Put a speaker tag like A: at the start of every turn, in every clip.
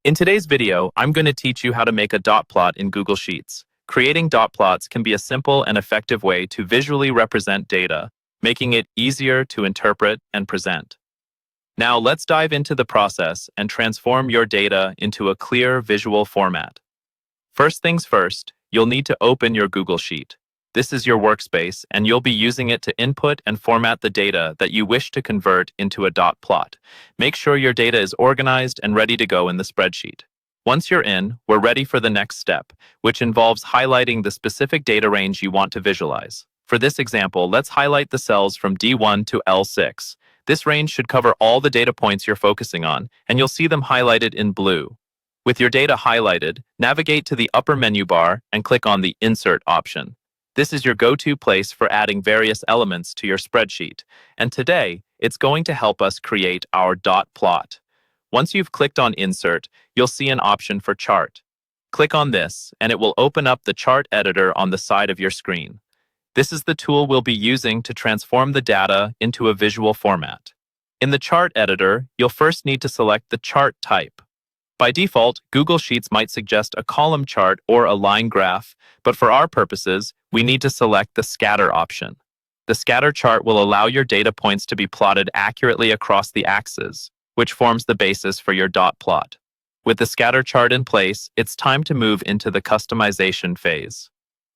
A: In today's video, I'm going to teach you how to make a dot plot in Google Sheets. Creating dot plots can be a simple and effective way to visually represent data, making it easier to interpret and present. Now let's dive into the process and transform your data into a clear visual format. First things first, you'll need to open your Google Sheet. This is your workspace, and you'll be using it to input and format the data that you wish to convert into a dot plot. Make sure your data is organized and ready to go in the spreadsheet. Once you're in, we're ready for the next step, which involves highlighting the specific data range you want to visualize. For this example, let's highlight the cells from D1 to L6. This range should cover all the data points you're focusing on, and you'll see them highlighted in blue. With your data highlighted, navigate to the upper menu bar and click on the Insert option. This is your go-to place for adding various elements to your spreadsheet, and today, it's going to help us create our dot plot. Once you've clicked on Insert, you'll see an option for Chart. Click on this, and it will open up the chart editor on the side of your screen. This is the tool we'll be using to transform the data into a visual format. In the chart editor, you'll first need to select the chart type. By default, Google Sheets might suggest a column chart or a line graph, but for our purposes, we need to select the scatter option. The scatter chart will allow your data points to be plotted accurately across the axes, which forms the basis for your dot plot. With the scatter chart in place, it's time to move into the customization phase.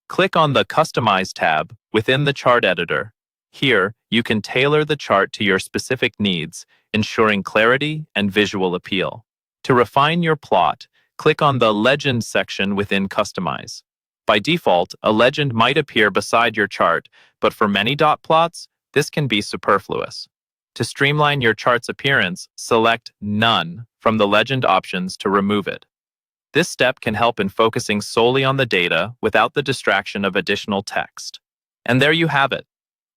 A: Click on the Customize tab within the chart editor. Here, you can tailor the chart to your specific needs, ensuring clarity and visual appeal. To refine your plot, click on the Legend section within Customize. By default, a legend might appear beside your chart, but for many dot plots, this can be superfluous. To streamline your chart's appearance, select None from the legend options to remove it. This step can help in focusing solely on the data without the distraction of additional text. And there you have it,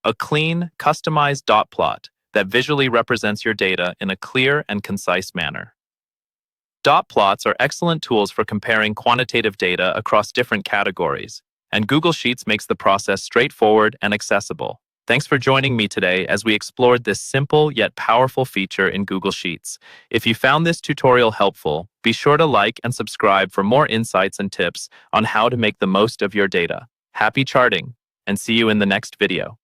A: a clean, customized dot plot that visually represents your data in a clear and concise manner. Dot plots are excellent tools for comparing quantitative data across different categories, and Google Sheets makes the process straightforward and accessible. Thanks for joining me today as we explored this simple yet powerful feature in Google Sheets. If you found this tutorial helpful, be sure to like and subscribe for more insights and tips on how to make the most of your data. Happy charting, and see you in the next video.